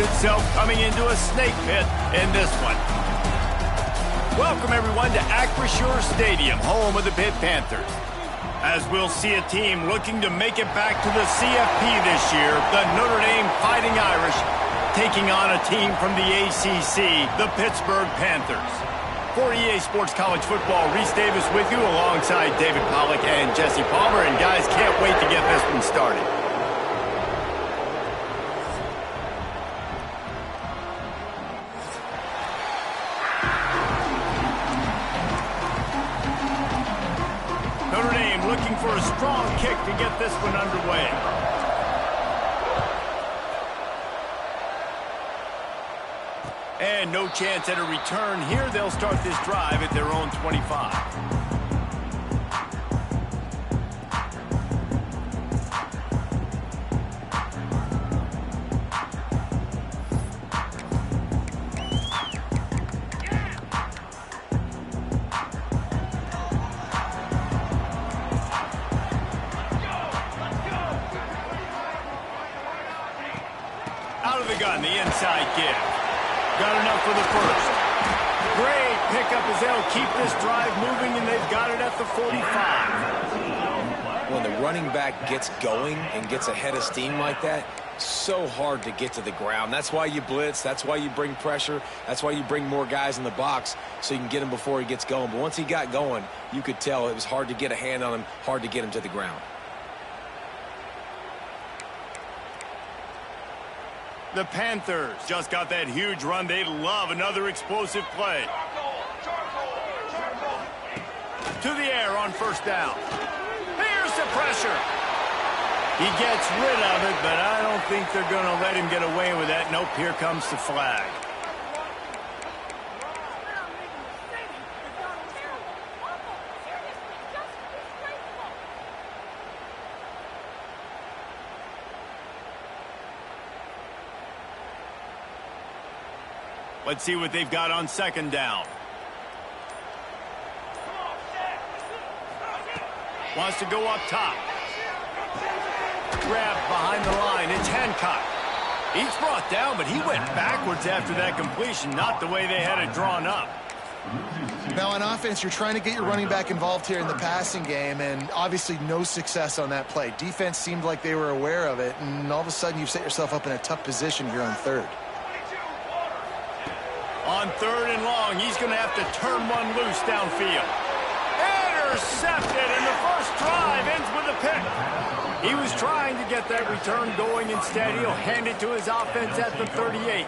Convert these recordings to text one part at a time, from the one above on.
itself coming into a snake pit in this one. Welcome, everyone, to Acrisure Stadium, home of the Pitt Panthers. As we'll see a team looking to make it back to the CFP this year, the Notre Dame Fighting Irish taking on a team from the ACC, the Pittsburgh Panthers. For EA Sports College Football, Reese Davis with you alongside David Pollack and Jesse Palmer. And guys, can't wait to get this one started. Notre Dame looking for a strong kick to get this one underway. And no chance at a return here. They'll start this drive at their own 25. Out of the gun, the inside give. Got enough for the first. Great pickup as they'll keep this drive moving, and they've got it at the 45. When the running back gets going and gets ahead of steam like that, so hard to get to the ground. That's why you blitz. That's why you bring pressure. That's why you bring more guys in the box so you can get him before he gets going. But once he got going, you could tell it was hard to get a hand on him, hard to get him to the ground. The Panthers just got that huge run. They love another explosive play. To the air on first down. Here's the pressure. He gets rid of it, but I don't think they're going to let him get away with that. Nope, here comes the flag. Let's see what they've got on second down. Wants to go up top. Grabbed behind the line. It's Hancock. He's brought down, but he went backwards after that completion, not the way they had it drawn up. Now, on offense, you're trying to get your running back involved here in the passing game, and obviously no success on that play. Defense seemed like they were aware of it, and all of a sudden you've set yourself up in a tough position here on third. On third and long, he's going to have to turn one loose downfield. Intercepted, and the first drive ends with a pick. He was trying to get that return going. Instead, he'll hand it to his offense at the 38.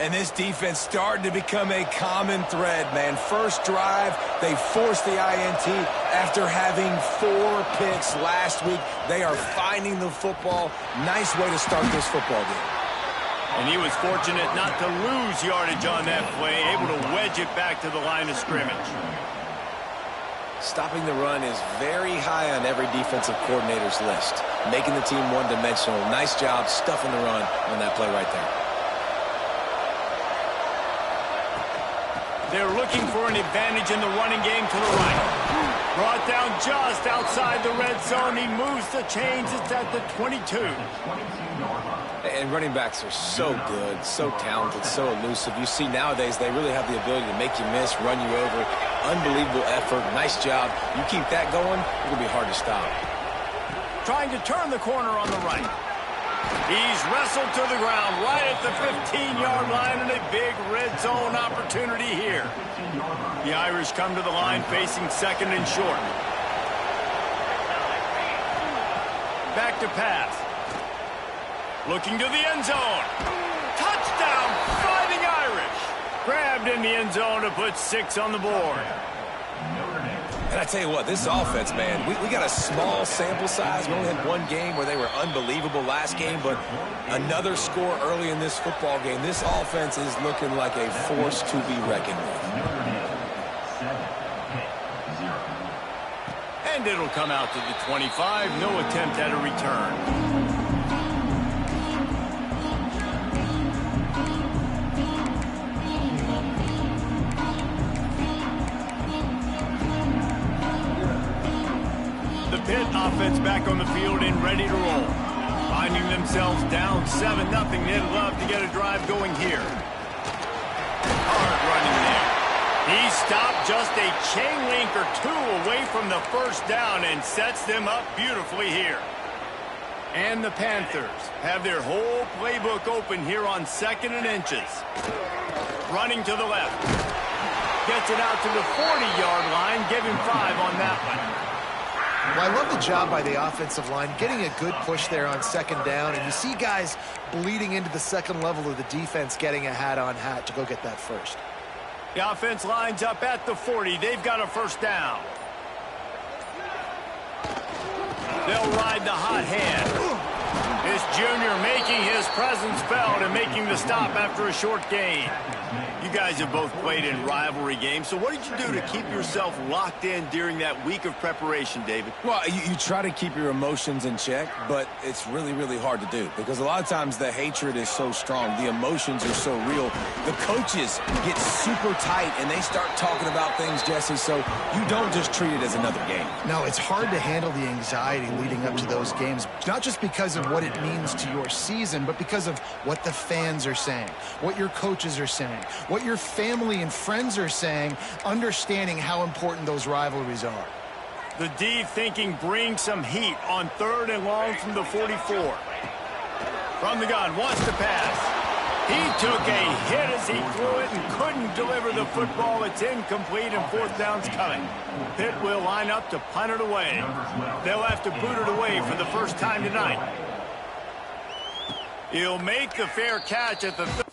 And this defense started to become a common thread, man. First drive, they forced the INT after having 4 picks last week. They are finding the football. Nice way to start this football game. And he was fortunate not to lose yardage on that play, able to wedge it back to the line of scrimmage. Stopping the run is very high on every defensive coordinator's list. Making the team one-dimensional. Nice job stuffing the run on that play right there. They're looking for an advantage in the running game to the right. Brought down just outside the red zone. He moves the chains. It's at the 22. And running backs are so good, so talented, so elusive. You see nowadays they really have the ability to make you miss, run you over. Unbelievable effort. Nice job. You keep that going, it'll be hard to stop. Trying to turn the corner on the right. He's wrestled to the ground right at the 15-yard line, and a big red zone opportunity here. The Irish come to the line facing second and short. Back to pass. Looking to the end zone. Touchdown, Fighting Irish. Grabbed in the end zone to put 6 on the board. And I tell you what, this offense, man, we got a small sample size. We only had 1 game where they were unbelievable last game, but another score early in this football game. This offense is looking like a force to be reckoned with. And it'll come out to the 25. No attempt at a return. Pitt offense back on the field and ready to roll. Finding themselves down 7-0. They'd love to get a drive going here. Hard running there. He stopped just a chain link or two away from the first down and sets them up beautifully here. And the Panthers have their whole playbook open here on 2nd and inches. Running to the left. Gets it out to the 40-yard line. Give him 5 on that one. Well, I love the job by the offensive line, getting a good push there on 2nd down, and you see guys bleeding into the second level of the defense getting a hat-on-hat to go get that first. The offense lines up at the 40. They've got a first down. They'll ride the hot hand. This junior making his presence felt and making the stop after a short gain. You guys have both played in rivalry games, so what did you do to keep yourself locked in during that week of preparation, David? Well, you try to keep your emotions in check, but it's really, really hard to do because a lot of times the hatred is so strong. The emotions are so real. The coaches get super tight, and they start talking about things, Jesse, so you don't just treat it as another game. No, it's hard to handle the anxiety leading up to those games, not just because of what it means to your season, but because of what the fans are saying, what your coaches are saying, what your family and friends are saying, understanding how important those rivalries are. The D thinking bring some heat on 3rd and long from the 44. From the gun, wants to pass. He took a hit as he threw it and couldn't deliver the football. It's incomplete and 4th down's coming. Pitt will line up to punt it away. They'll have to boot it away for the first time tonight. He'll make the fair catch at the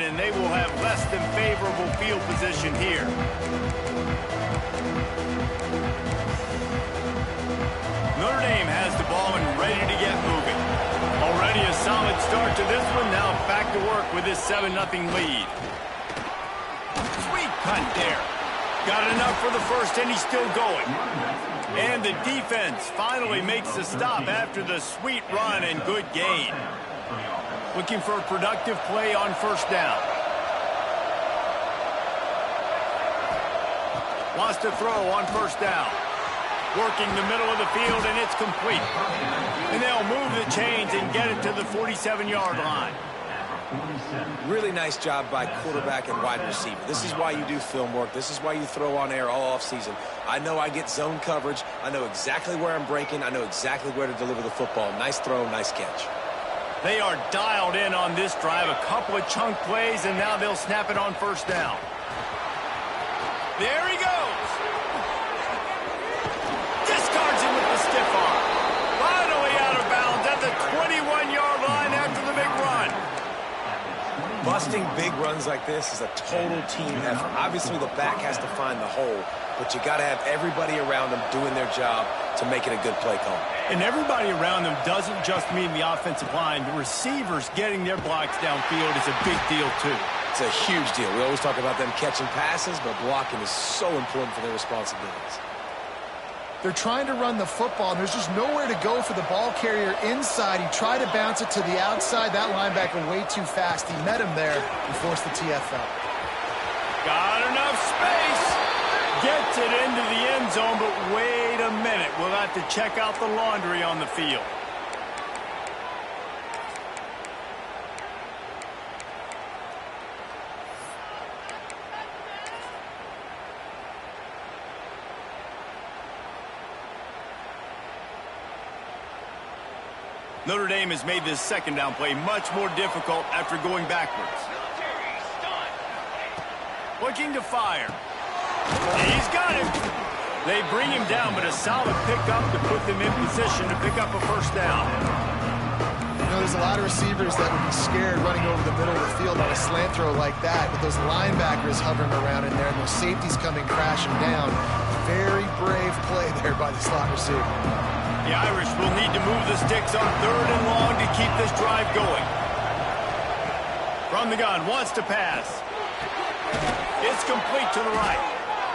and they will have less than favorable field position here. Notre Dame has the ball and ready to get moving. Already a solid start to this one. Now back to work with this 7-0 lead. Sweet punt there. Got enough for the first, and he's still going. And the defense finally makes the stop after the sweet run and good gain. Looking for a productive play on first down. Wants to throw on first down. Working the middle of the field, and it's complete. And they'll move the chains and get it to the 47-yard line. Really nice job by quarterback and wide receiver. This is why you do film work. This is why you throw on air all offseason. I know I get zone coverage. I know exactly where I'm breaking. I know exactly where to deliver the football. Nice throw, nice catch. They are dialed in on this drive. A couple of chunk plays, and now they'll snap it on first down. There he goes. Discards him with the stiff arm. Finally out of bounds at the 21-yard line after the big run. Busting big runs like this is a total team effort. Obviously, the back has to find the hole, but you got to have everybody around them doing their job to make it a good play call. And everybody around them doesn't just mean the offensive line. The receivers getting their blocks downfield is a big deal, too. It's a huge deal. We always talk about them catching passes, but blocking is so important for their responsibilities. They're trying to run the football, and there's just nowhere to go for the ball carrier inside. He tried to bounce it to the outside. That linebacker way too fast. He met him there and forced the TFL. Got enough space. Gets it into the end zone, but wait a minute. We'll have to check out the laundry on the field. Notre Dame has made this second down play much more difficult after going backwards. Looking to fire. He's got him. They bring him down, but a solid pickup to put them in position to pick up a first down. You know, there's a lot of receivers that would be scared running over the middle of the field on a slant throw like that, with those linebackers hovering around in there and those safeties coming crashing down. Very brave play there by the slot receiver. The Irish will need to move the sticks on 3rd and long to keep this drive going. From the gun, wants to pass. It's complete to the right.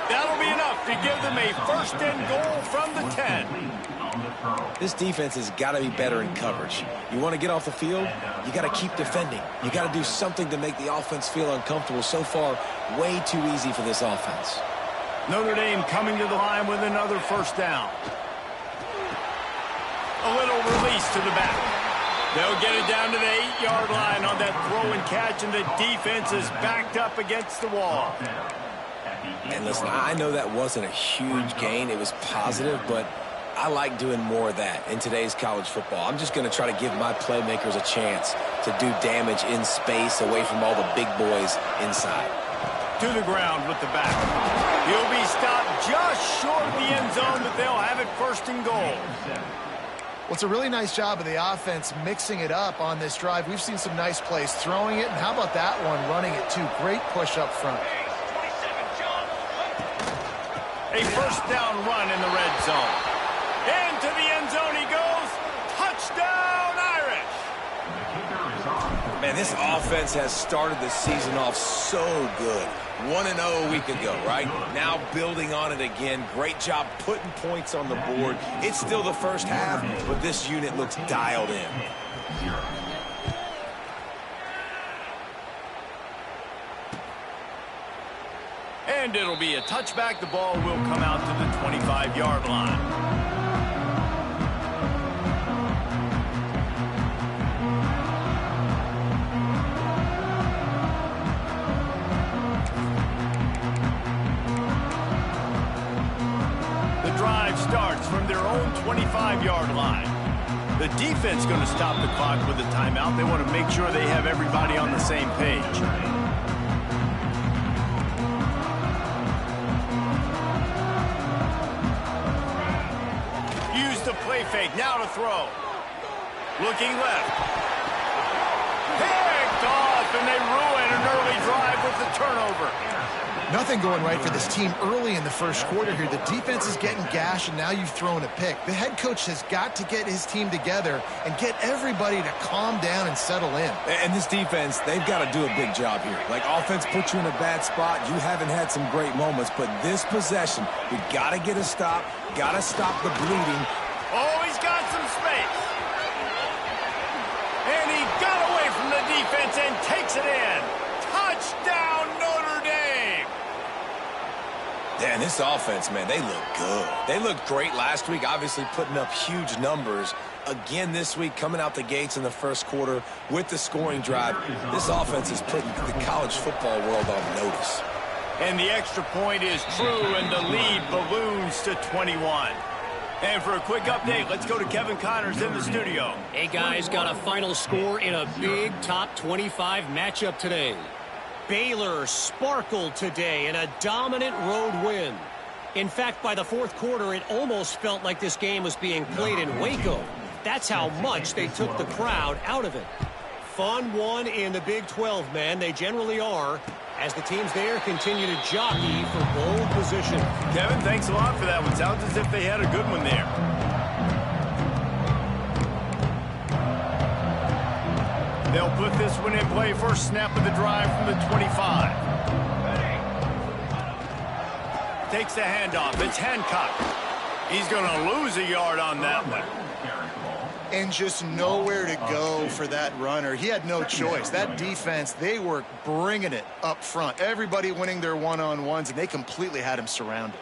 That'll be enough to give them a first and goal from the 10. This defense has got to be better in coverage. You want to get off the field, you got to keep defending. You got to do something to make the offense feel uncomfortable. So far, way too easy for this offense. Notre Dame coming to the line with another first down. A little release to the back. They'll get it down to the 8-yard line on that throw and catch, and the defense is backed up against the wall. And listen, I know that wasn't a huge gain. It was positive, but I like doing more of that in today's college football. I'm just going to try to give my playmakers a chance to do damage in space away from all the big boys inside. To the ground with the back. He'll be stopped just short of the end zone, but they'll have it first and goal. Well, it's a really nice job of the offense mixing it up on this drive. We've seen some nice plays throwing it, and how about that one running it too? Great push up front. A first down run in the red zone. Into the end zone he goes. Touchdown, Irish. Man, this offense has started the season off so good. 1-0 a week ago, right? Now building on it again. Great job putting points on the board. It's still the first half, but this unit looks dialed in. And it'll be a touchback. The ball will come out to the 25-yard line. Starts from their own 25-yard line. The defense going to stop the clock with a timeout. They want to make sure they have everybody on the same page. Use the play fake. Now to throw. Looking left. Picked off, and they ruin an early drive with the turnover. Nothing going right for this team early in the first quarter here. The defense is getting gashed, and now you've thrown a pick. The head coach has got to get his team together and get everybody to calm down and settle in. And this defense, they've got to do a big job here. Like, offense put you in a bad spot. You haven't had some great moments, but this possession, we got to get a stop, got to stop the bleeding. Oh, he's got some space. And he got away from the defense and takes it in. Touchdown, Notre Dame. Yeah, and this offense, man, they look good. They looked great last week, obviously putting up huge numbers. Again this week, coming out the gates in the first quarter with the scoring drive. This offense is putting the college football world on notice. And the extra point is true, and the lead balloons to 21. And for a quick update, let's go to Kevin Connors in the studio. Hey, guys, got a final score in a big top 25 matchup today. Baylor sparkled today in a dominant road win. In fact, by the fourth quarter, it almost felt like this game was being played in Waco. That's how much they took the crowd out of it. Fun one in the Big 12, man. They generally are, as the teams there continue to jockey for bowl position. Kevin, thanks a lot for that one. Sounds as if they had a good one there. They'll put this one in play. First snap of the drive from the 25. Takes the handoff. It's Hancock. He's going to lose a yard on that one. And just nowhere to go for that runner. He had no choice. That defense, they were bringing it up front. Everybody winning their one-on-ones, and they completely had him surrounded.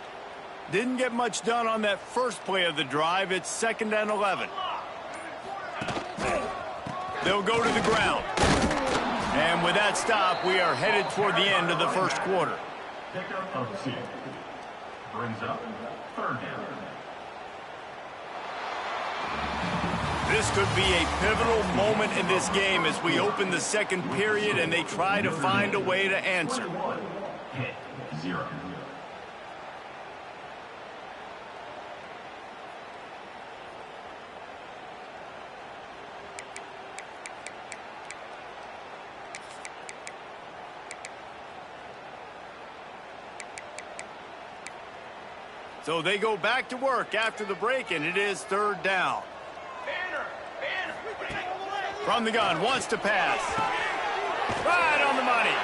Didn't get much done on that first play of the drive. It's 2nd and 11. They'll go to the ground. And with that stop, we are headed toward the end of the first quarter. Pickup of 6. Brings up 3rd down. This could be a pivotal moment in this game as we open the second period and they try to find a way to answer. Pitt 0. So they go back to work after the break, and it is 3rd down. From the gun, wants to pass. Right on the money.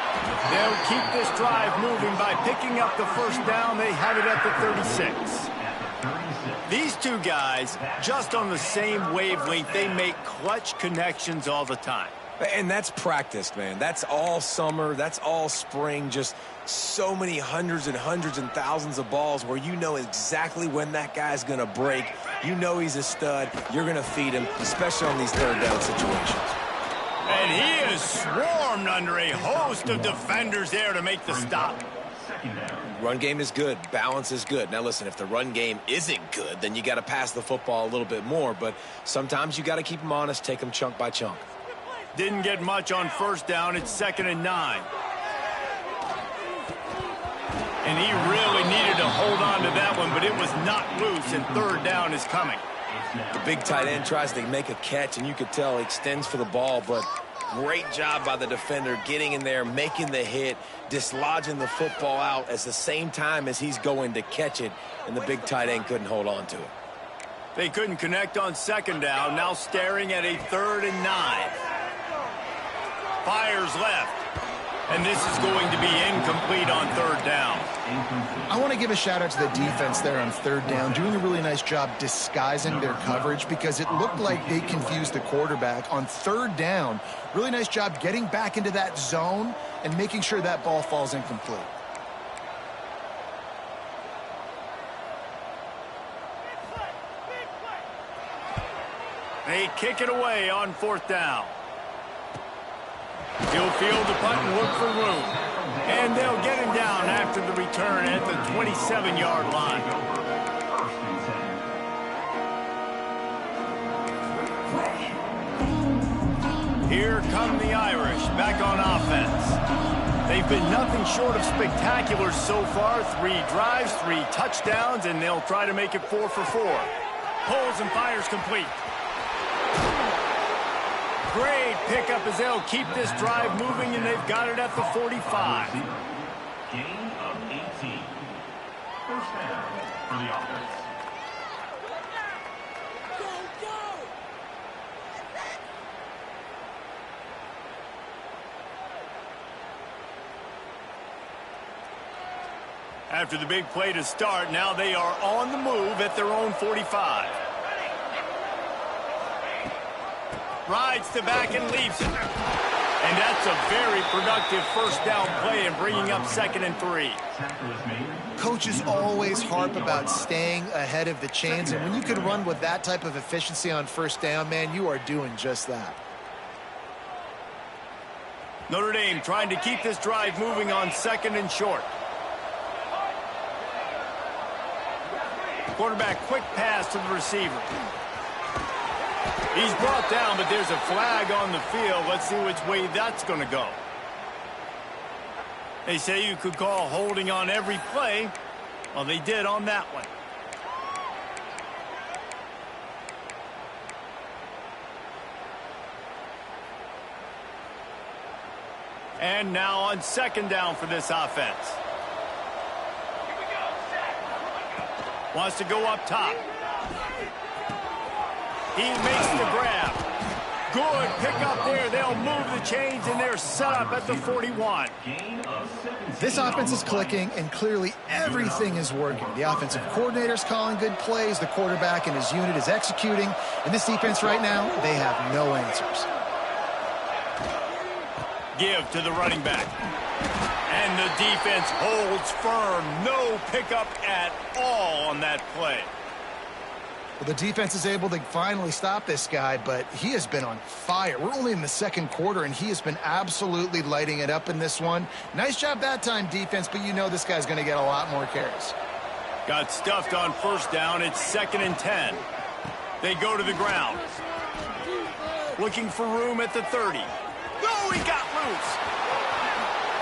They'll keep this drive moving by picking up the first down. They have it at the 36. These two guys, just on the same wavelength, they make clutch connections all the time. And that's practiced, man. That's all summer. That's all spring. Just so many hundreds and thousands of balls where you know exactly when that guy's going to break. You know he's a stud. You're going to feed him, especially on these third down situations. And he is swarmed under a host of defenders there to make the stop. Run game is good. Balance is good. Now, listen, if the run game isn't good, then you got to pass the football a little bit more. But sometimes you got to keep them honest, take them chunk by chunk. Didn't get much on first down. It's 2nd and 9. And he really needed to hold on to that one, but it was not loose, and 3rd down is coming. The big tight end tries to make a catch, and you could tell he extends for the ball, but great job by the defender getting in there, making the hit, dislodging the football out at the same time as he's going to catch it, and the big tight end couldn't hold on to it. They couldn't connect on 2nd down, now staring at a 3rd and 9. Fires left, and this is going to be incomplete on 3rd down. I want to give a shout out to the defense there on 3rd down, doing a really nice job disguising their coverage because it looked like they confused the quarterback on 3rd down. Really nice job getting back into that zone and making sure that ball falls incomplete. They kick it away on 4th down. He'll field the punt and look for room. And they'll get him down after the return at the 27-yard line. Here come the Irish back on offense. They've been nothing short of spectacular so far. 3 drives, 3 touchdowns, and they'll try to make it 4 for 4. Pulls and fires complete. Great pickup as they'll keep this drive moving, and they've got it at the 45. Gain of 18. First down for the offense. After the big play to start, now they are on the move at their own 45. Rides the back and leaves it. And that's a very productive first down play and bringing up 2nd and 3. Coaches always harp about staying ahead of the chains, and when you can run with that type of efficiency on first down, man, you are doing just that. Notre Dame trying to keep this drive moving on 2nd and short. Quarterback quick pass to the receiver. He's brought down, but there's a flag on the field. Let's see which way that's going to go. They say you could call holding on every play. Well, they did on that one. And now on 2nd down for this offense. Wants to go up top. He makes the grab. Good pickup there. They'll move the chains, and they're set up at the 41. This offense is clicking, and clearly everything is working. The offensive coordinator's calling good plays. The quarterback and his unit is executing. And this defense right now, they have no answers. Give to the running back. And the defense holds firm. No pickup at all on that play. Well, the defense is able to finally stop this guy, but he has been on fire. We're only in the 2nd quarter, and he has been absolutely lighting it up in this one. Nice job that time, defense, but you know this guy's going to get a lot more carries. Got stuffed on first down. It's 2nd and 10. They go to the ground. Looking for room at the 30. No, he got loose.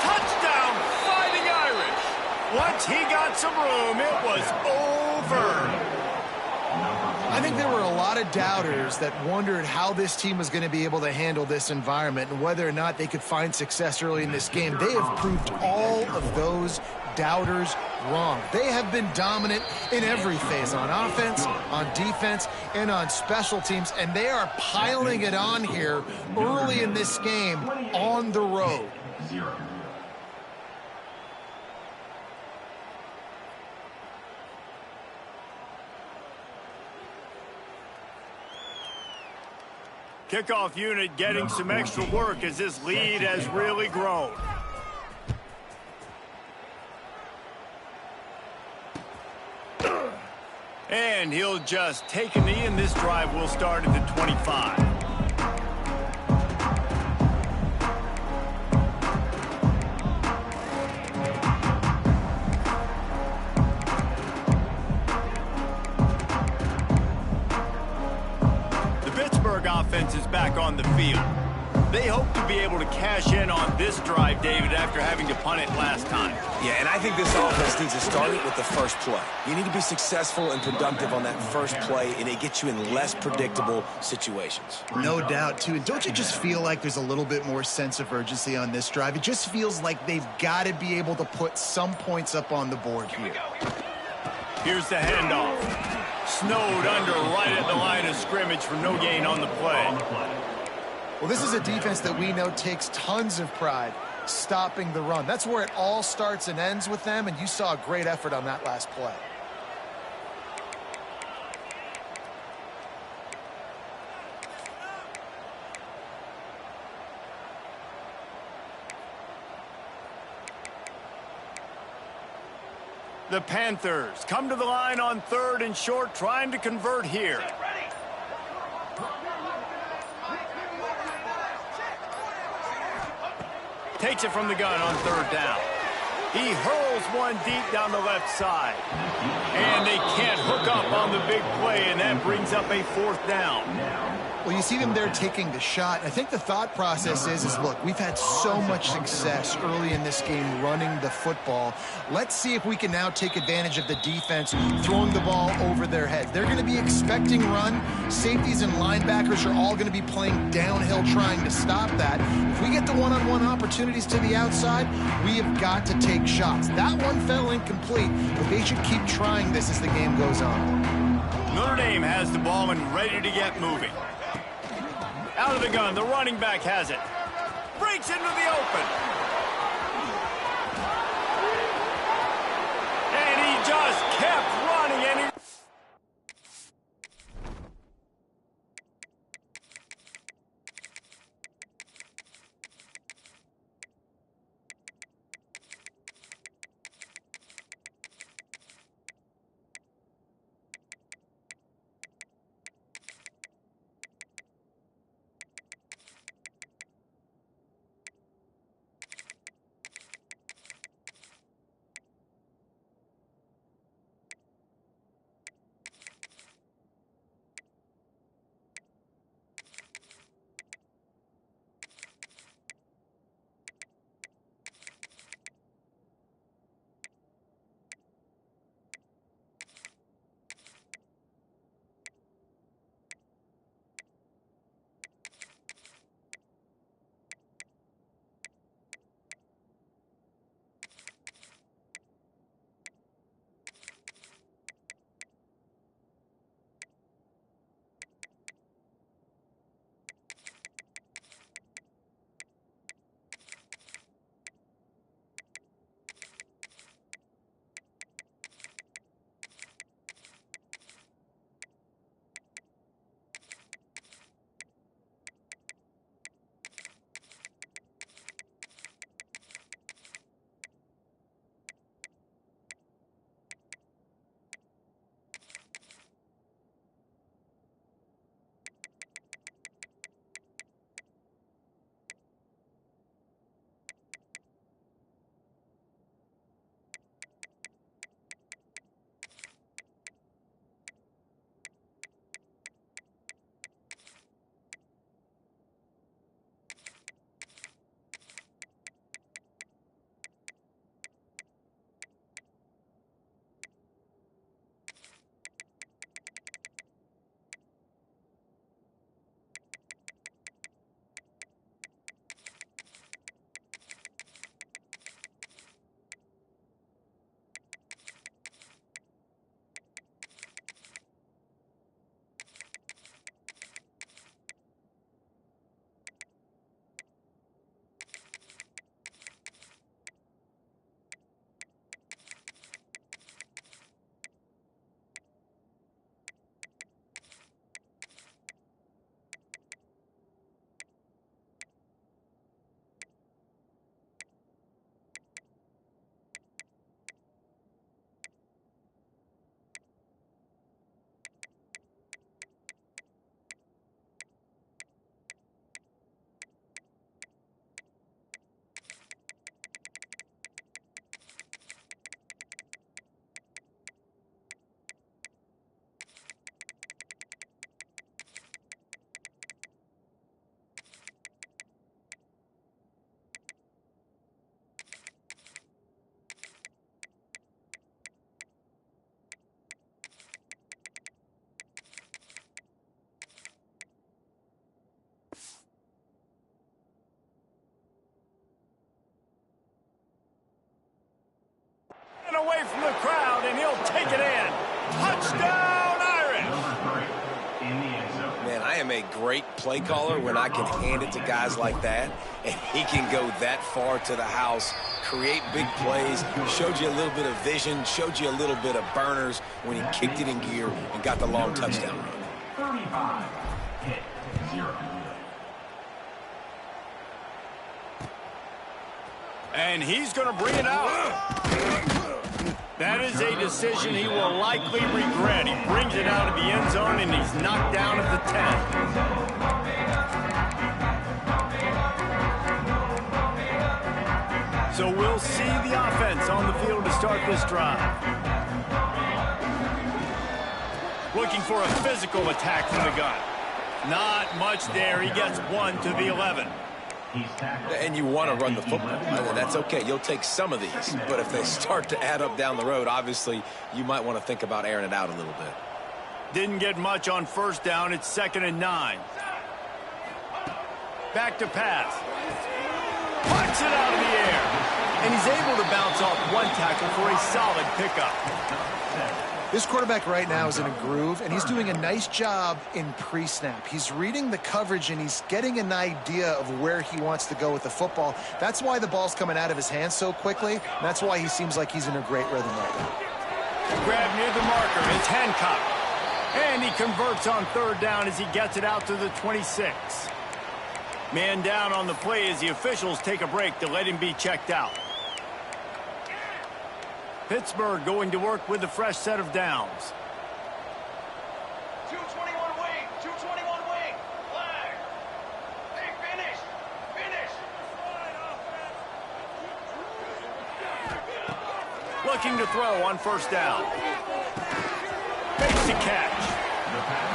Touchdown, Fighting Irish. Once he got some room, it was over. I think there were a lot of doubters that wondered how this team was going to be able to handle this environment and whether or not they could find success early in this game. They have proved all of those doubters wrong. They have been dominant in every phase, on offense, on defense, and on special teams, and they are piling it on here early in this game on the road. Kickoff unit getting some extra work as this lead has really grown. And he'll just take a knee, and this drive will start at the 25. Offense is back on the field. They hope to be able to cash in on this drive, David, after having to punt it last time. Yeah, and I think this offense needs to start it with the first play. You need to be successful and productive on that first play, and it gets you in less predictable situations. No doubt, too. And don't you just feel like there's a little bit more sense of urgency on this drive? It just feels like they've got to be able to put some points up on the board here. Here's the handoff. Snowed under right at the line of scrimmage for no gain on the play. Well, this is a defense that we know takes tons of pride stopping the run. That's where it all starts and ends with them, and you saw a great effort on that last play. The Panthers come to the line on 3rd and short, trying to convert here. Takes it from the gun on 3rd down. He hurls one deep down the left side. And they can't hook up on the big play, and that brings up a 4th down. Well, you see them there taking the shot. I think the thought process is look, we've had so much success early in this game running the football. Let's see if we can now take advantage of the defense throwing the ball over their heads. They're going to be expecting run. Safeties and linebackers are all going to be playing downhill trying to stop that. If we get the one-on-one opportunities to the outside, we have got to take shots. That one fell incomplete, but they should keep trying this as the game goes on. Notre Dame has the ball and ready to get moving. Out of the gun, the running back has it. Breaks into the open. And he just kept running, and he... great play caller when I can hand it to guys like that, and he can go that far to the house, create big plays, showed you a little bit of vision, showed you a little bit of burners when he kicked it in gear and got the long touchdown run. 35, Pitt, 0. And he's going to bring it out. That is a decision he will likely regret. He brings it out of the end zone, and he's knocked down at the 10. So we'll see the offense on the field to start this drive. Looking for a physical attack from the gun. Not much there. He gets one to the 11. And you want to run the football. That's okay. You'll take some of these. But if they start to add up down the road, obviously, you might want to think about airing it out a little bit. Didn't get much on first down. It's 2nd and 9. Back to pass. Punts it out of the air. And he's able to bounce off one tackle for a solid pickup. This quarterback right now is in a groove, and he's doing a nice job in pre-snap. He's reading the coverage, and he's getting an idea of where he wants to go with the football. That's why the ball's coming out of his hands so quickly, and that's why he seems like he's in a great rhythm right now. Grab near the marker. It's Hancock. And he converts on 3rd down as he gets it out to the 26. Man down on the play as the officials take a break to let him be checked out. Pittsburgh going to work with a fresh set of downs. 221 wing, 221 wing, flag. Hey, finish. Looking to throw on 1st down. Makes the catch.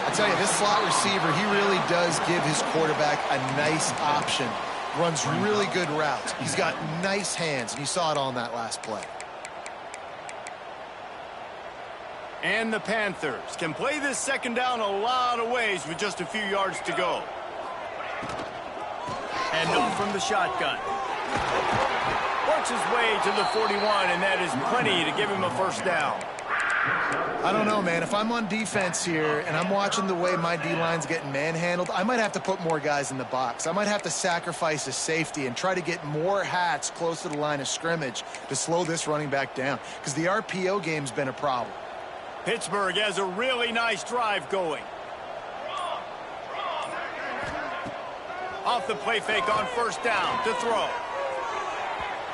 I tell you, this slot receiver, he really does give his quarterback a nice option. Runs really good routes. He's got nice hands, and you saw it on that last play. And the Panthers can play this 2nd down a lot of ways with just a few yards to go. And off from the shotgun. Works his way to the 41, and that is plenty to give him a 1st down. I don't know, man. If I'm on defense here and I'm watching the way my D-line's getting manhandled, I might have to put more guys in the box. I might have to sacrifice a safety and try to get more hats close to the line of scrimmage to slow this running back down, because the RPO game's been a problem. Pittsburgh has a really nice drive going. Off the play fake on 1st down to throw.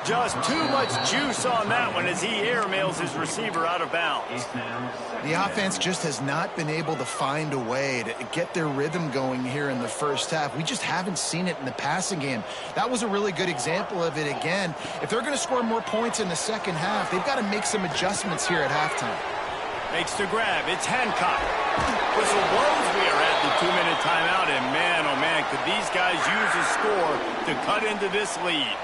Just too much juice on that one as he airmails his receiver out of bounds. The offense just has not been able to find a way to get their rhythm going here in the 1st half. We just haven't seen it in the passing game. That was a really good example of it again. If they're going to score more points in the 2nd half, they've got to make some adjustments here at halftime. Makes the grab. It's Hancock. Whistle blows. We are at the 2-minute timeout, and man, oh man, could these guys use a score to cut into this lead.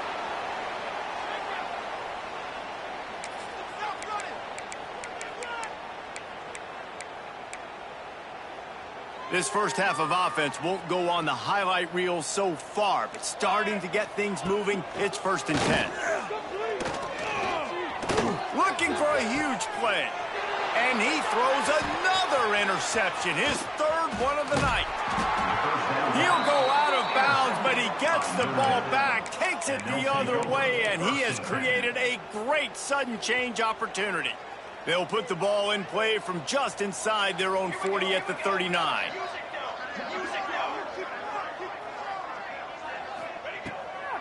This 1st half of offense won't go on the highlight reel so far, but starting to get things moving, it's 1st and 10. Looking for a huge play. And he throws another interception, his 3rd one of the night. He'll go out of bounds, but he gets the ball back, takes it the other way, and he has created a great sudden change opportunity. They'll put the ball in play from just inside their own 40 at the 39.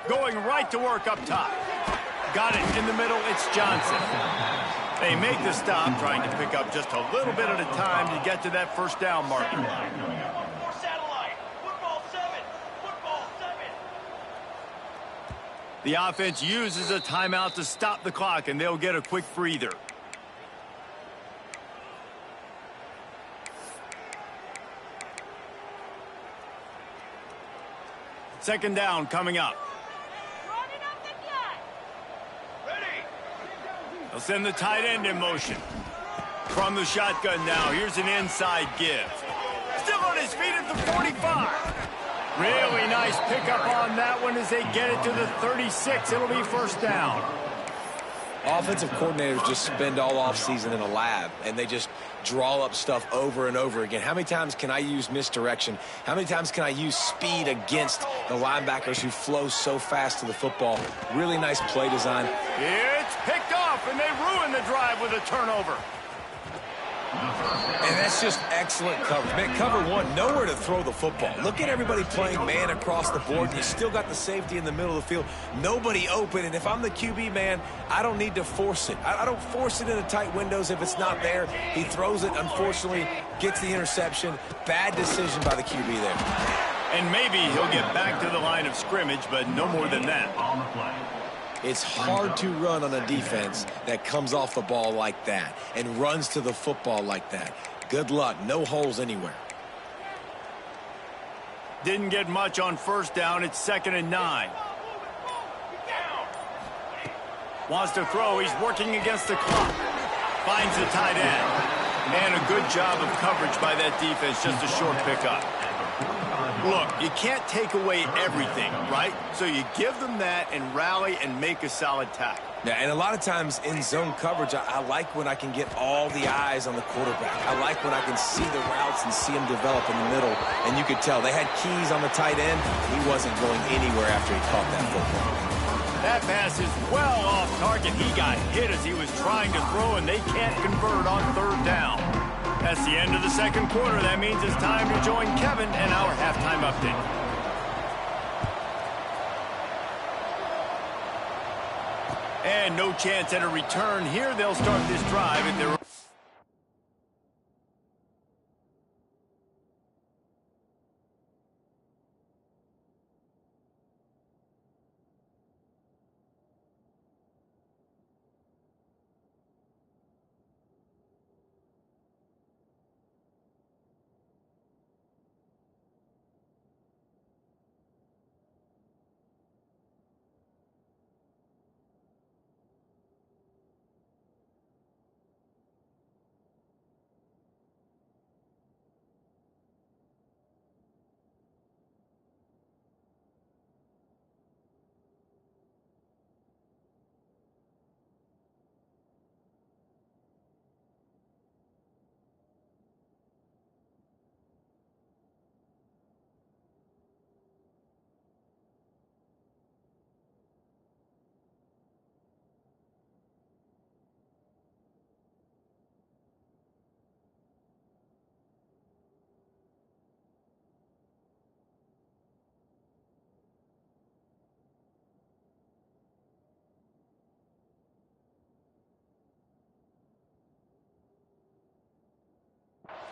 Going right to work up top. Got it in the middle, it's Johnson. They make the stop, trying to pick up just a little bit at a time to get to that 1st down marker. The offense uses a timeout to stop the clock, and they'll get a quick breather. Second down coming up. They'll send the tight end in motion. From the shotgun now, here's an inside give. Still on his feet at the 45. Really nice pickup on that one as they get it to the 36. It'll be 1st down. Offensive coordinators just spend all offseason in a lab, and they just draw up stuff over and over again. How many times can I use misdirection? How many times can I use speed against the linebackers who flow so fast to the football? Really nice play design. It's picked off, and they ruin the drive with a turnover. And that's just excellent coverage. Man, cover one, nowhere to throw the football. Look at everybody playing man across the board. You still got the safety in the middle of the field. Nobody open. And if I'm the QB, man, I don't need to force it. I don't force it into tight windows if it's not there. He throws it, unfortunately, gets the interception. Bad decision by the QB there. And maybe he'll get back to the line of scrimmage, but no more than that. On the play. It's hard to run on a defense that comes off the ball like that and runs to the football like that. Good luck. No holes anywhere. Didn't get much on first down. It's 2nd and 9. Wants to throw. He's working against the clock. Finds the tight end. And a good job of coverage by that defense. Just a short pickup. Look, you can't take away everything, right? So you give them that and rally and make a solid tackle. Yeah, and a lot of times in zone coverage, I like when I can get all the eyes on the quarterback. I like when I can see the routes and see them develop in the middle. And you could tell they had keys on the tight end. He wasn't going anywhere after he caught that football. That pass is well off target. He got hit as he was trying to throw, and they can't convert on 3rd down. That's the end of the 2nd quarter. That means it's time to join Kevin and our halftime update. And no chance at a return here. They'll start this drive at their...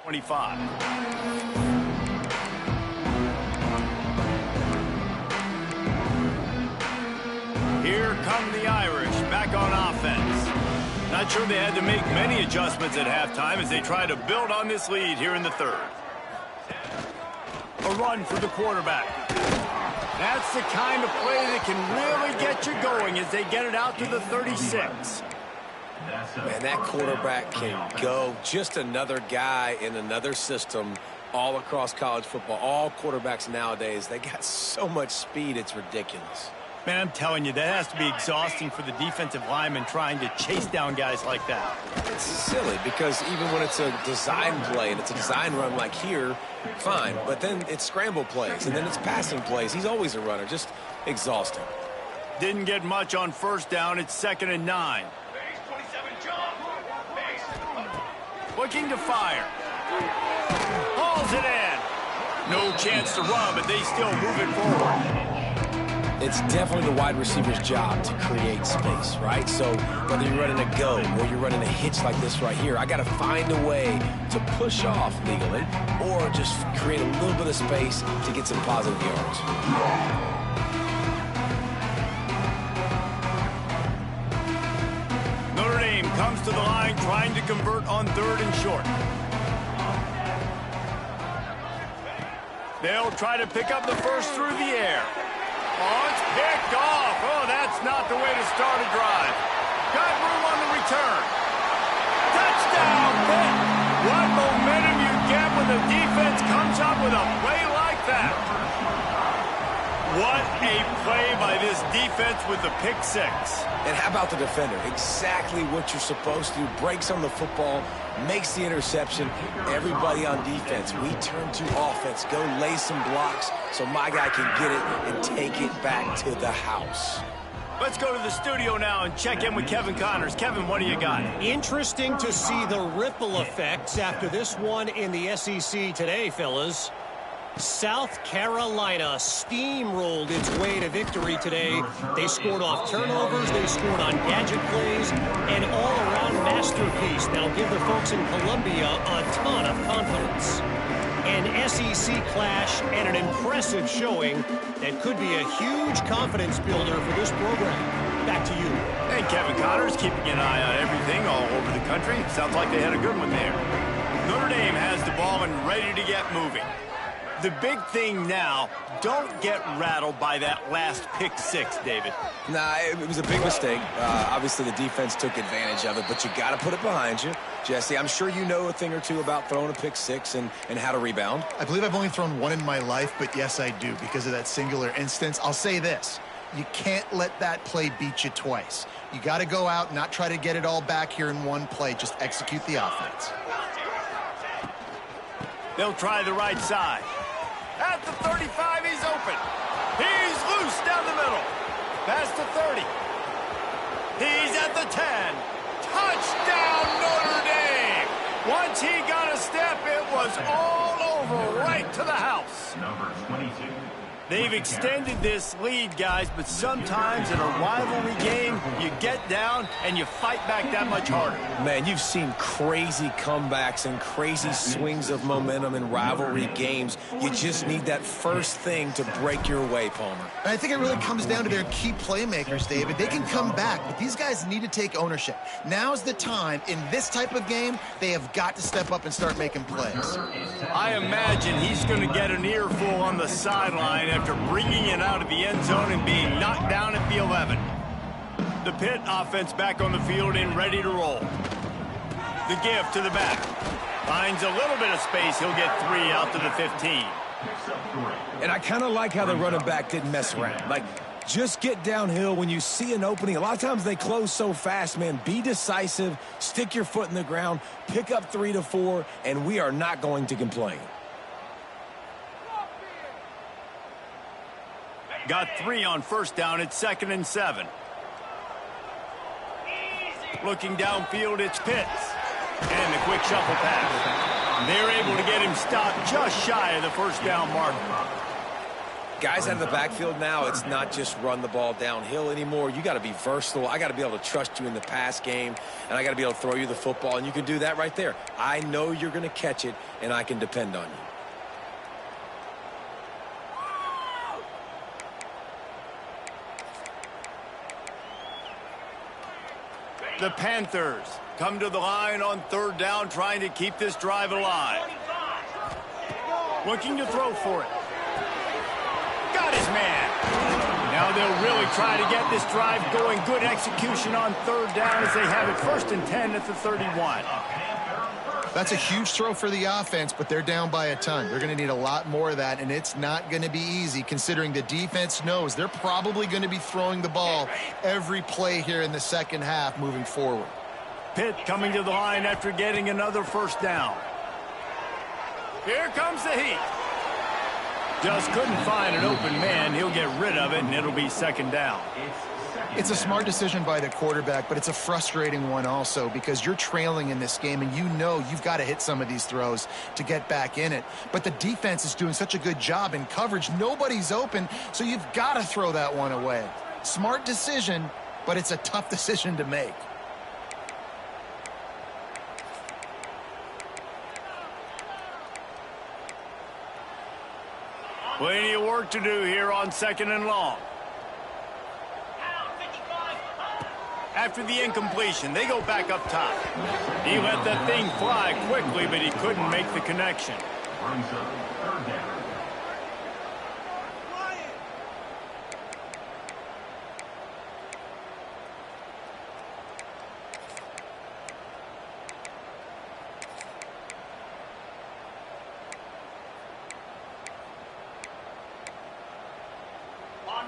...25. Here come the Irish back on offense. Not sure they had to make many adjustments at halftime as they try to build on this lead here in the 3rd. A run for the quarterback. That's the kind of play that can really get you going as they get it out to the 36. Man, that quarterback can go. Just another guy in another system all across college football. All quarterbacks nowadays, they got so much speed, it's ridiculous. Man, I'm telling you, that has to be exhausting for the defensive lineman trying to chase down guys like that. It's silly because even when it's a design play and it's a design run like here, fine. But then it's scramble plays and then it's passing plays. He's always a runner, just exhausting. Didn't get much on first down. It's 2nd and 9. Looking to fire. Hauls it in. No chance to run, but they still move it forward. It's definitely the wide receiver's job to create space, right? So whether you're running a go or you're running a hitch like this right here, I got to find a way to push off legally or just create a little bit of space to get some positive yards. Notre Dame comes to the line trying to convert on 3rd and short. They'll try to pick up the first through the air. Oh, it's picked off. Oh, that's not the way to start a drive. Got room on the return. Touchdown, Pitt. What momentum you get when the defense comes up with a play like that. What a play by this defense with the pick six. And how about the defender? Exactly what you're supposed to do. Breaks on the football, makes the interception. Everybody on defense, we turn to offense. Go lay some blocks so my guy can get it and take it back to the house. Let's go to the studio now and check in with Kevin Connors. Kevin, what do you got? Interesting to see the ripple effects after this one in the SEC today, fellas. South Carolina steamrolled its way to victory today. They scored off turnovers, they scored on gadget plays, an all-around masterpiece that'll give the folks in Columbia a ton of confidence. An SEC clash and an impressive showing that could be a huge confidence builder for this program. Back to you. And Kevin Connors keeping an eye on everything all over the country. Sounds like they had a good one there. Notre Dame has the ball and ready to get moving. The big thing now, don't get rattled by that last pick six, David. Nah, it was a big mistake. Obviously, the defense took advantage of it, but you got to put it behind you. Jesse, I'm sure you know a thing or two about throwing a pick six and how to rebound. I believe I've only thrown one in my life, but yes, I do because of that singular instance. I'll say this. You can't let that play beat you twice. You got to go out and not try to get it all back here in one play. Just execute the offense. They'll try the right side. At the 35, he's open. He's loose down the middle. Past the 30. He's at the 10. Touchdown, Notre Dame. Once he got a step, it was all over right to the house. Number 22. They've extended this lead, guys, but sometimes in a rivalry game, you get down and you fight back that much harder. Man, you've seen crazy comebacks and crazy swings of momentum in rivalry games. You just need that first thing to break your way, Palmer. And I think it really comes down to their key playmakers, David. They can come back, but these guys need to take ownership. Now's the time. In this type of game, they have got to step up and start making plays. I imagine he's going to get an earful on the sideline after bringing it out of the end zone and being knocked down at the 11. The Pitt offense back on the field and ready to roll. The give to the back. Finds a little bit of space. He'll get 3 out to the 15. And I kind of like how the running back didn't mess around. Like, just get downhill when you see an opening. A lot of times they close so fast, man. Be decisive, stick your foot in the ground, pick up 3 to 4, and we are not going to complain. Got 3 on first down. It's 2nd and 7. Looking downfield, it's Pitts. And the quick shuffle pass. They're able to get him stopped just shy of the first down mark. Guys out of the backfield now, it's not just run the ball downhill anymore. You got to be versatile. I got to be able to trust you in the pass game, and I got to be able to throw you the football, and you can do that right there. I know you're going to catch it, and I can depend on you. The Panthers come to the line on 3rd down, trying to keep this drive alive. Looking to throw for it. Got his man. Now they'll really try to get this drive going. Good execution on 3rd down as they have it 1st and 10 at the 31. That's a huge throw for the offense, but they're down by a ton. They're going to need a lot more of that, and it's not going to be easy considering the defense knows they're probably going to be throwing the ball every play here in the second half moving forward. Pitt coming to the line after getting another 1st down. Here comes the heat. Just couldn't find an open man. He'll get rid of it, and it'll be 2nd down. It's a smart decision by the quarterback, but it's a frustrating one also because you're trailing in this game and you know you've got to hit some of these throws to get back in it. But the defense is doing such a good job in coverage. Nobody's open, so you've got to throw that one away. Smart decision, but it's a tough decision to make. Plenty of work to do here on 2nd and long. After the incompletion, they go back up top. He let that thing fly quickly, but he couldn't make the connection. Brings up 3rd down.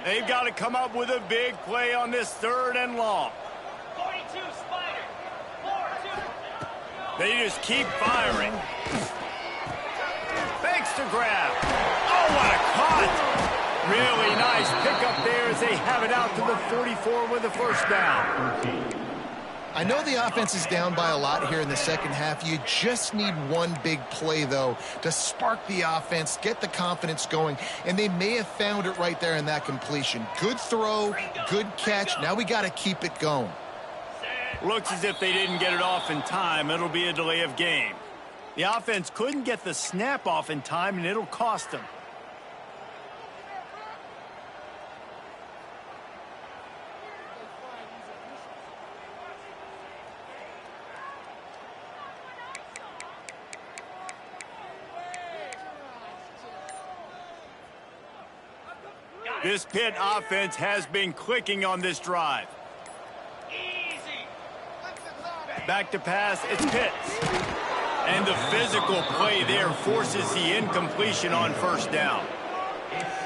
They've got to come up with a big play on this 3rd and long. 42, Spider. 4-2. They just keep firing. Fakes to grab. Oh, what a cut! Really nice pickup there as they have it out to the 44 with a first down. I know the offense is down by a lot here in the second half. You just need one big play, though, to spark the offense, get the confidence going, and they may have found it right there in that completion. Good throw, good catch. Now we got to keep it going. Looks as if they didn't get it off in time. It'll be a delay of game. The offense couldn't get the snap off in time, and it'll cost them. This Pitt offense has been clicking on this drive. Easy. Back to pass, it's Pitts. And the physical play there forces the incompletion on first down.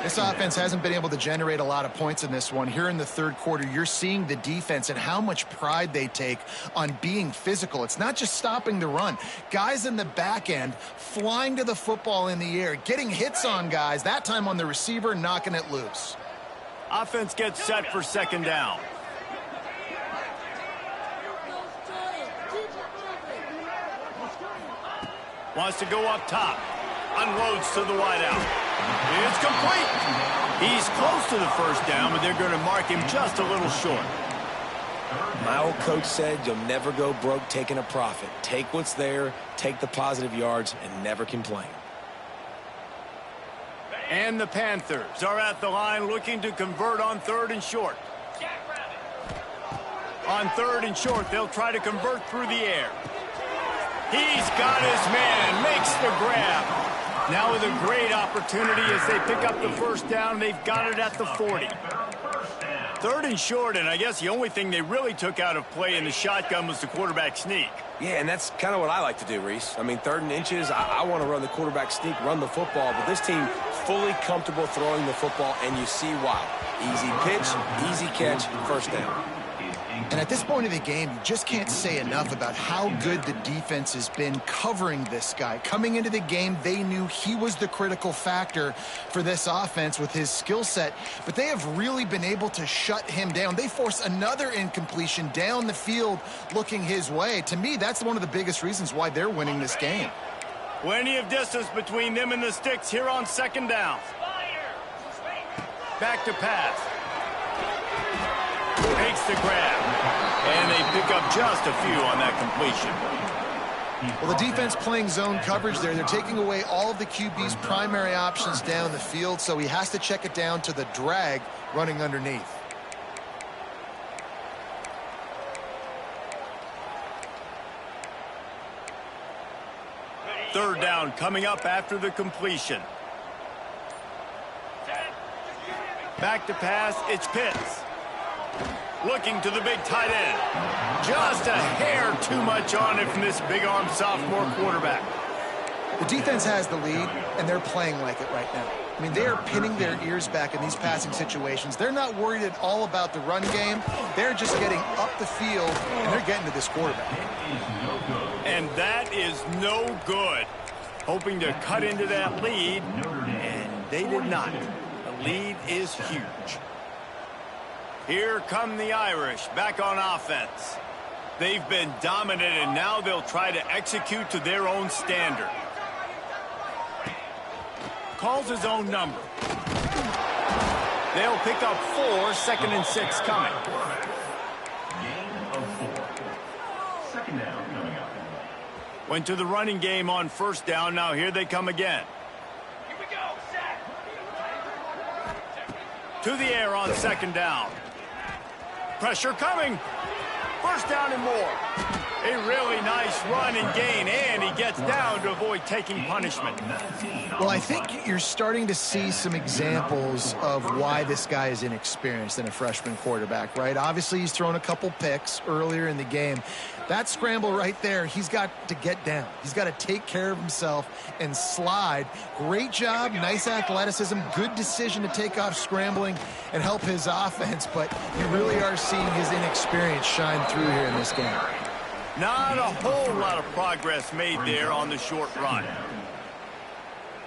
This offense hasn't been able to generate a lot of points in this one. Here in the 3rd quarter, you're seeing the defense and how much pride they take on being physical. It's not just stopping the run. Guys in the back end flying to the football in the air, getting hits on guys, that time on the receiver, knocking it loose. Offense gets set for 2nd down. Wants to go up top. Unloads to the wideout. It's complete. He's close to the first down, but they're going to mark him just a little short. My old coach said you'll never go broke taking a profit. Take what's there, take the positive yards, and never complain. And the Panthers are at the line looking to convert on 3rd and short. On 3rd and short, they'll try to convert through the air. He's got his man, makes the grab. Now with a great opportunity as they pick up the first down, they've got it at the 40. 3rd and short, and I guess the only thing they really took out of play in the shotgun was the quarterback sneak. Yeah, and that's kind of what I like to do, Reese. I mean, 3rd and inches, I want to run the quarterback sneak, run the football, but this team fully comfortable throwing the football, and you see why. Easy pitch, easy catch, first down. And at this point of the game, you just can't say enough about how good the defense has been covering this guy. Coming into the game, they knew he was the critical factor for this offense with his skill set, but they have really been able to shut him down. They force another incompletion down the field looking his way. To me, that's one of the biggest reasons why they're winning this game. Plenty of distance between them and the sticks here on 2nd down. Back to pass. Makes the grab. And they pick up just a few on that completion. Well, the defense playing zone coverage there. They're taking away all of the QB's primary options down the field, so he has to check it down to the drag running underneath. Third down coming up after the completion. Back to pass, it's Pitts. Looking to the big tight end. Just a hair too much on it from this big-armed sophomore quarterback. The defense has the lead, and they're playing like it right now. I mean, they are pinning their ears back in these passing situations. They're not worried at all about the run game. They're just getting up the field, and they're getting to this quarterback. And that is no good. Hoping to cut into that lead, and they did not. The lead is huge. Here come the Irish back on offense. They've been dominant, and now they'll try to execute to their own standard. Calls his own number. They'll pick up 4, 2nd and 6 coming. Gain of 4. 2nd down coming up. Went to the running game on first down. Now here they come again. Here we go, sack. To the air on 2nd down. Pressure coming. First down and more. A really nice run and gain, and he gets down to avoid taking punishment. Well, I think you're starting to see some examples of why this guy is inexperienced in a freshman quarterback, right? Obviously, he's thrown a couple picks earlier in the game. That scramble right there, he's got to get down. He's got to take care of himself and slide. Great job, nice athleticism, good decision to take off scrambling and help his offense, but you really are seeing his inexperience shine through here in this game. Not a whole lot of progress made there on the short run.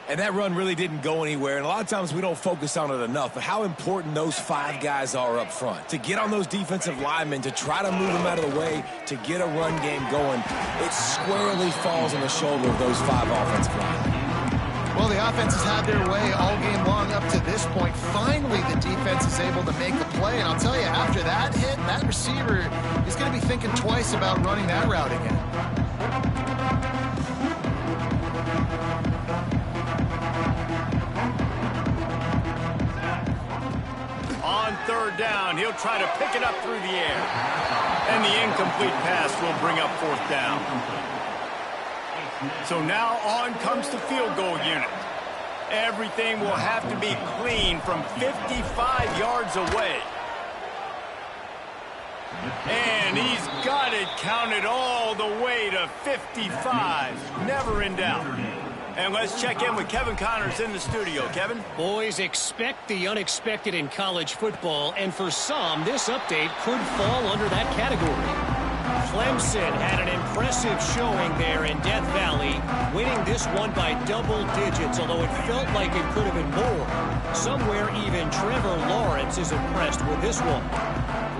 And that run really didn't go anywhere, and a lot of times we don't focus on it enough, but how important those 5 guys are up front. To get on those defensive linemen, to try to move them out of the way, to get a run game going, it squarely falls on the shoulder of those 5 offensive linemen. Well, the offense has had their way all game long up to this point. Finally, the defense is able to make a play. And I'll tell you, after that hit, that receiver is going to be thinking twice about running that route again. On third down, he'll try to pick it up through the air. And the incomplete pass will bring up fourth down. So now on comes the field goal unit. Everything will have to be clean from 55 yards away. And he's got it counted all the way to 55. Never in doubt. And let's check in with Kevin Connors in the studio. Kevin? Boys, expect the unexpected in college football, and for some, this update could fall under that category. Clemson had an impressive showing there in Death Valley, winning this one by double digits, although it felt like it could have been more. Somewhere even Trevor Lawrence is impressed with this one.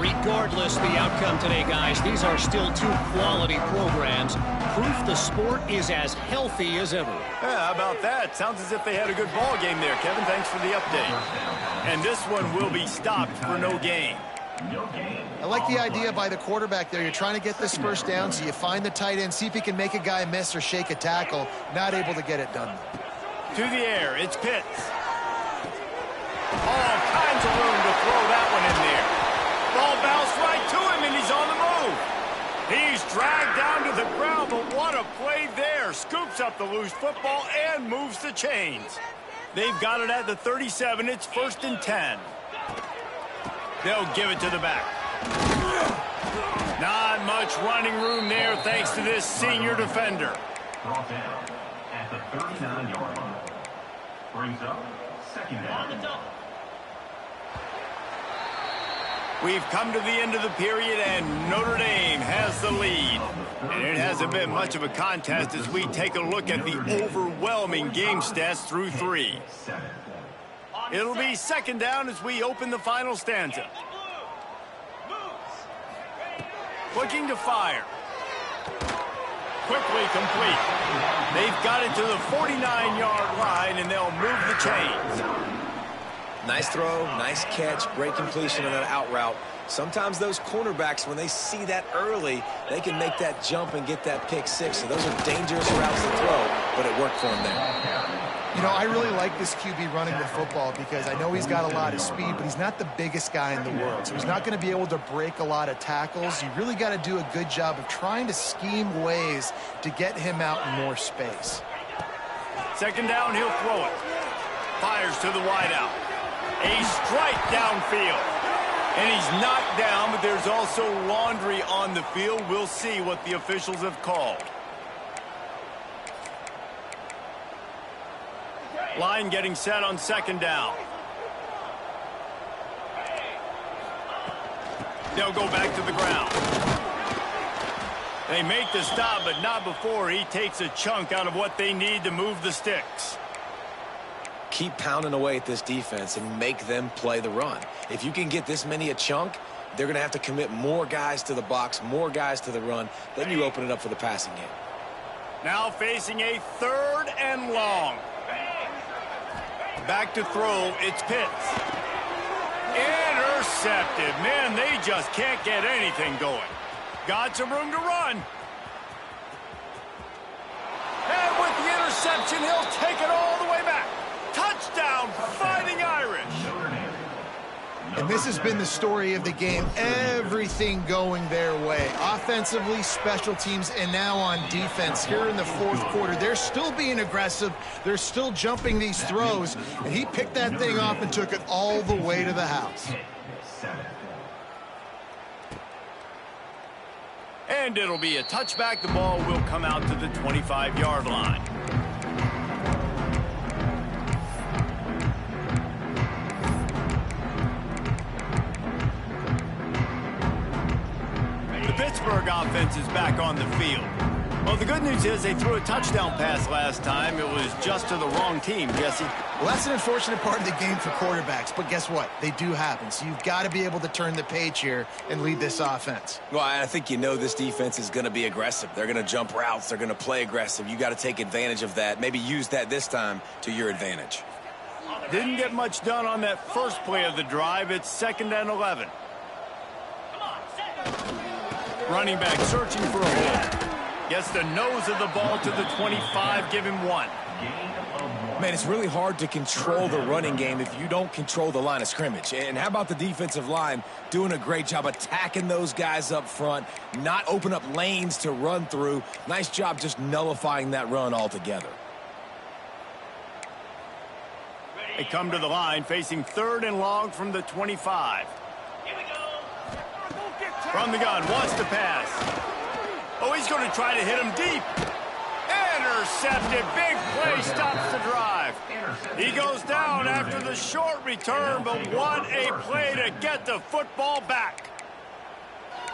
Regardless the outcome today, guys, these are still 2 quality programs. Proof the sport is as healthy as ever. Yeah, how about that? Sounds as if they had a good ball game there, Kevin. Thanks for the update. And this one will be stopped for no gain. I like the idea by the quarterback there. You're trying to get this first down, so you find the tight end, see if he can make a guy miss or shake a tackle. Not able to get it done. To the air, it's Pitt. All kinds of room to throw that one in there. Ball bounced right to him, and he's on the move. He's dragged down to the ground, but what a play there. Scoops up the loose football and moves the chains. They've got it at the 37. It's 1st and 10. They'll give it to the back. Not much running room there thanks to this senior defender. Brought down at the 39-yard line. Brings up 2nd down. We've come to the end of the period, and Notre Dame has the lead. And it hasn't been much of a contest as we take a look at the overwhelming game stats through 3. It'll be 2nd down as we open the final stanza. Looking to fire. Quickly complete. They've got it to the 49-yard line, and they'll move the chains. Nice throw, nice catch, great completion on that out route. Sometimes those cornerbacks, when they see that early, they can make that jump and get that pick 6. So those are dangerous routes to throw, but it worked for him there. You know, I really like this QB running the football because I know he's got a lot of speed, but he's not the biggest guy in the world. So he's not going to be able to break a lot of tackles. You really got to do a good job of trying to scheme ways to get him out in more space. 2nd down, he'll throw it. Fires to the wideout. A strike downfield. And he's knocked down, but there's also laundry on the field. We'll see what the officials have called. Line getting set on 2nd down. They'll go back to the ground. They make the stop, but not before he takes a chunk out of what they need to move the sticks. Keep pounding away at this defense and make them play the run. If you can get this many a chunk, they're going to have to commit more guys to the box, more guys to the run. Then you open it up for the passing game. Now facing a 3rd and long. Back to throw, it's Pitts. Intercepted. Man, they just can't get anything going. Got some room to run. And with the interception, he'll take it all the way back. Touchdown, Fighting Irish. And And this has been the story of the game. Everything going their way. Offensively, special teams, and now on defense. Here in the fourth quarter, they're still being aggressive. They're still jumping these throws. And he picked that thing off and took it all the way to the house. And it'll be a touchback. The ball will come out to the 25-yard line. The Pittsburgh offense is back on the field. Well, the good news is they threw a touchdown pass last time. It was just to the wrong team, Jesse. Well, that's an unfortunate part of the game for quarterbacks, but guess what? They do happen. So you've got to be able to turn the page here and lead this offense. Well, I think you know this defense is going to be aggressive. They're going to jump routes. They're going to play aggressive. You got to take advantage of that. Maybe use that this time to your advantage. Didn't get much done on that first play of the drive. It's 2nd and 11. Running back searching for a hole. Gets the nose of the ball to the 25. Give him 1. Man, it's really hard to control the running game if you don't control the line of scrimmage. And how about the defensive line doing a great job attacking those guys up front, not open up lanes to run through. Nice job just nullifying that run altogether. They come to the line facing 3rd and long from the 25. From the gun, wants to pass. Oh, he's going to try to hit him deep. Intercepted. Big play stops the drive. He goes down after the short return, but what a play to get the football back.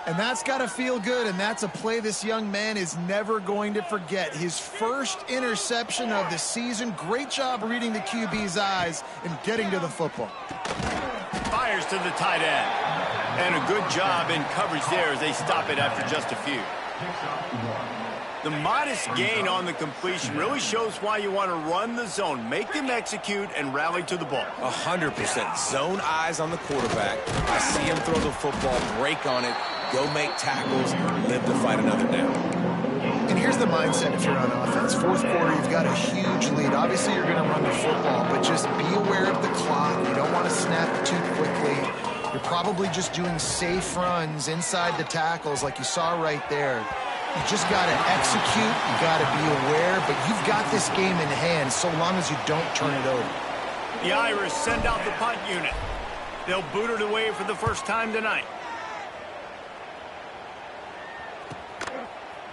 And that's got to feel good, and that's a play this young man is never going to forget. His first interception of the season. Great job reading the QB's eyes and getting to the football. Fires to the tight end. And a good job in coverage there as they stop it after just a few. The modest gain on the completion really shows why you want to run the zone. Make them execute and rally to the ball. 100%. Zone eyes on the quarterback. I see him throw the football, break on it, go make tackles, live to fight another down. And here's the mindset if you're on offense. Fourth quarter, you've got a huge lead. Obviously, you're going to run the football, but just be aware of the clock. You don't want to snap it too quickly. You're probably just doing safe runs inside the tackles like you saw right there. You just got to execute. You got to be aware, but you've got this game in hand so long as you don't turn it over. The Irish send out the punt unit. They'll boot it away for the first time tonight.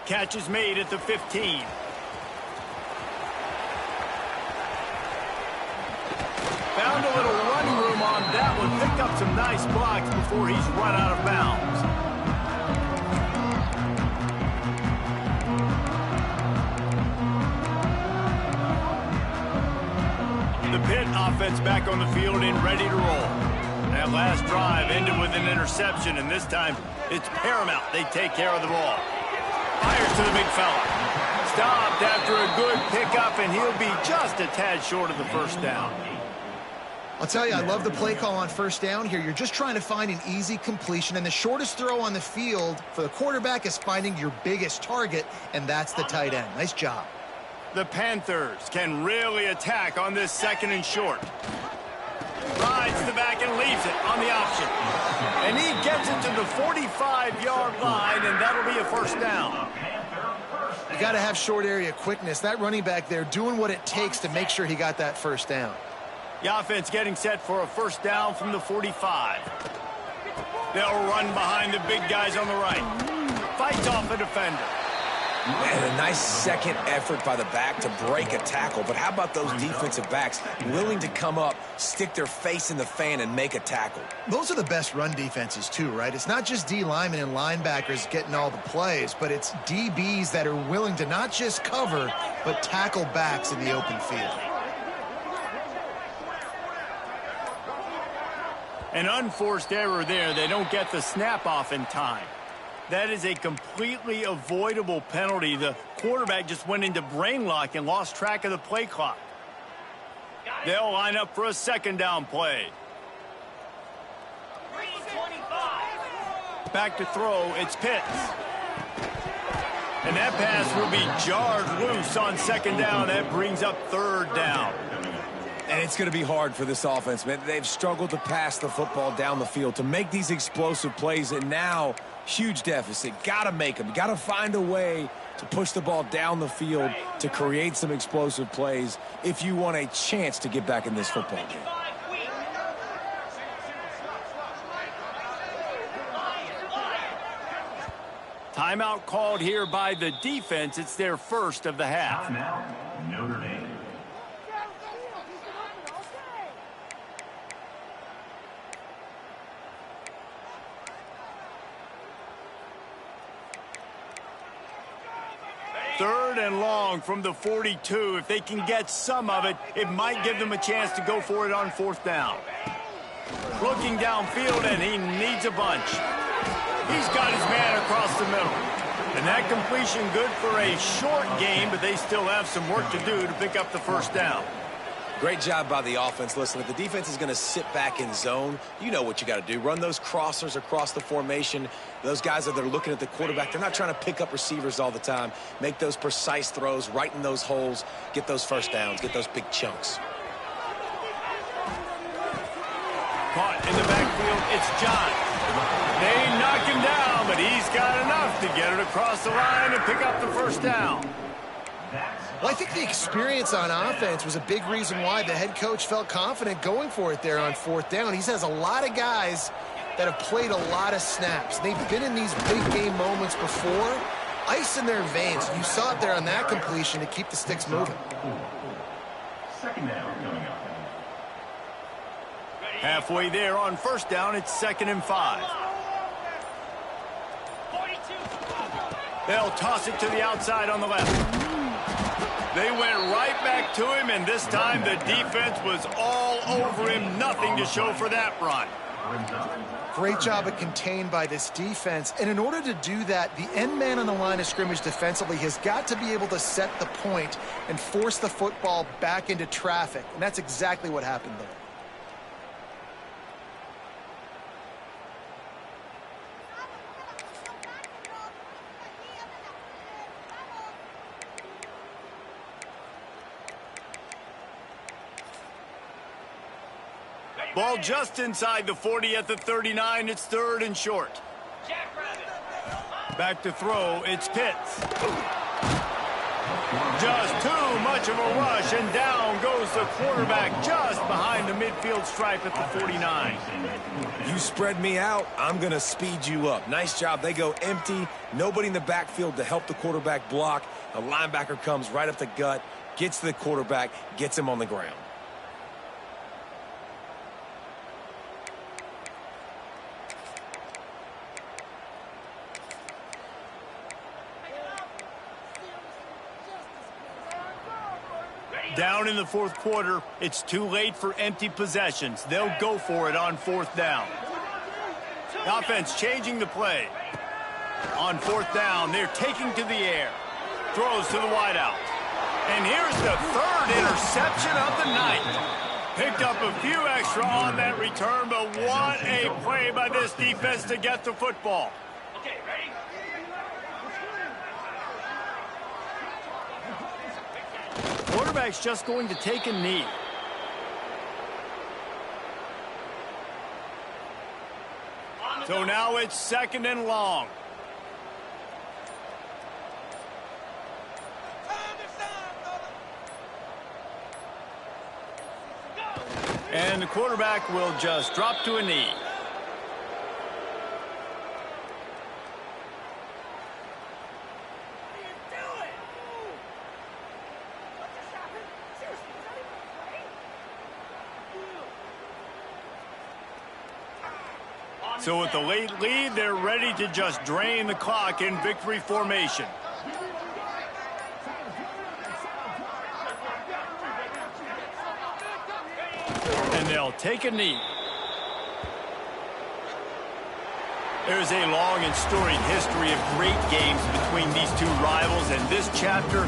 Catch is made at the 15. Found a little running room on that one. Picked up some nice blocks before he's run out of bounds. The Pitt offense back on the field and ready to roll. That last drive ended with an interception, and this time it's paramount they take care of the ball. Fires to the big fella. Stopped after a good pickup, and he'll be just a tad short of the first down. I'll tell you, I love the play call on first down here. You're just trying to find an easy completion, and the shortest throw on the field for the quarterback is finding your biggest target, and that's the tight end. Nice job. The Panthers can really attack on this 2nd and short. Rides the back and leaves it on the option. And he gets it to the 45-yard line, and that'll be a first down. You got to have short area quickness. That running back there doing what it takes to make sure he got that first down. The offense getting set for a first down from the 45. They'll run behind the big guys on the right. Fights off a defender. And a nice second effort by the back to break a tackle. But how about those defensive backs willing to come up, stick their face in the fan, and make a tackle? Those are the best run defenses, too, right? It's not just D linemen and linebackers getting all the plays, but it's DBs that are willing to not just cover, but tackle backs in the open field. An unforced error there. They don't get the snap off in time. That is a completely avoidable penalty. The quarterback just went into brain lock and lost track of the play clock. They'll line up for a 2nd down play. Back to throw, it's Pitt. And that pass will be jarred loose on 2nd down. That brings up 3rd down. And it's going to be hard for this offense, man. They've struggled to pass the football down the field, to make these explosive plays, and now huge deficit. Got to make them. Got to find a way to push the ball down the field to create some explosive plays if you want a chance to get back in this football game. Timeout called here by the defense. It's their first of the half. Timeout, Notre Dame. Third and long from the 42. If they can get some of it, it might give them a chance to go for it on fourth down. Looking downfield, and he needs a bunch. He's got his man across the middle. And that completion good for a short game, but they still have some work to do to pick up the first down. Great job by the offense. Listen, if the defense is going to sit back in zone, you know what you got to do. Run those crossers across the formation. Those guys that are looking at the quarterback, they're not trying to pick up receivers all the time. Make those precise throws, right in those holes, get those first downs, get those big chunks. Caught in the backfield, it's John. They knock him down, but he's got enough to get it across the line and pick up the first down. Well, I think the experience on offense was a big reason why the head coach felt confident going for it there on fourth down. He has a lot of guys that have played a lot of snaps. They've been in these big game moments before. Ice in their veins. You saw it there on that completion to keep the sticks moving. Second down coming up. Halfway there on first down, it's 2nd and 5. They'll toss it to the outside on the left. They went right back to him, and this time the defense was all over him. Nothing to show for that run. Great job of contained by this defense. And in order to do that, the end man on the line of scrimmage defensively has got to be able to set the point and force the football back into traffic. And that's exactly what happened there. Ball just inside the 40 at the 39. It's 3rd and short. Back to throw. It's Pitt. Just too much of a rush, and down goes the quarterback just behind the midfield stripe at the 49. You spread me out, I'm going to speed you up. Nice job. They go empty. Nobody in the backfield to help the quarterback block. A linebacker comes right up the gut, gets to the quarterback, gets him on the ground. Down in the 4th quarter, it's too late for empty possessions. They'll go for it on 4th down. Offense changing the play. On 4th down, they're taking to the air. Throws to the wideout. And here's the 3rd interception of the night. Picked up a few extra on that return, but what a play by this defense to get the football. Okay, ready? Quarterback's just going to take a knee. So now it's 2nd and long. And the quarterback will just drop to a knee. So with the late lead, they're ready to just drain the clock in victory formation. And they'll take a knee. There's a long and storied history of great games between these two rivals, and this chapter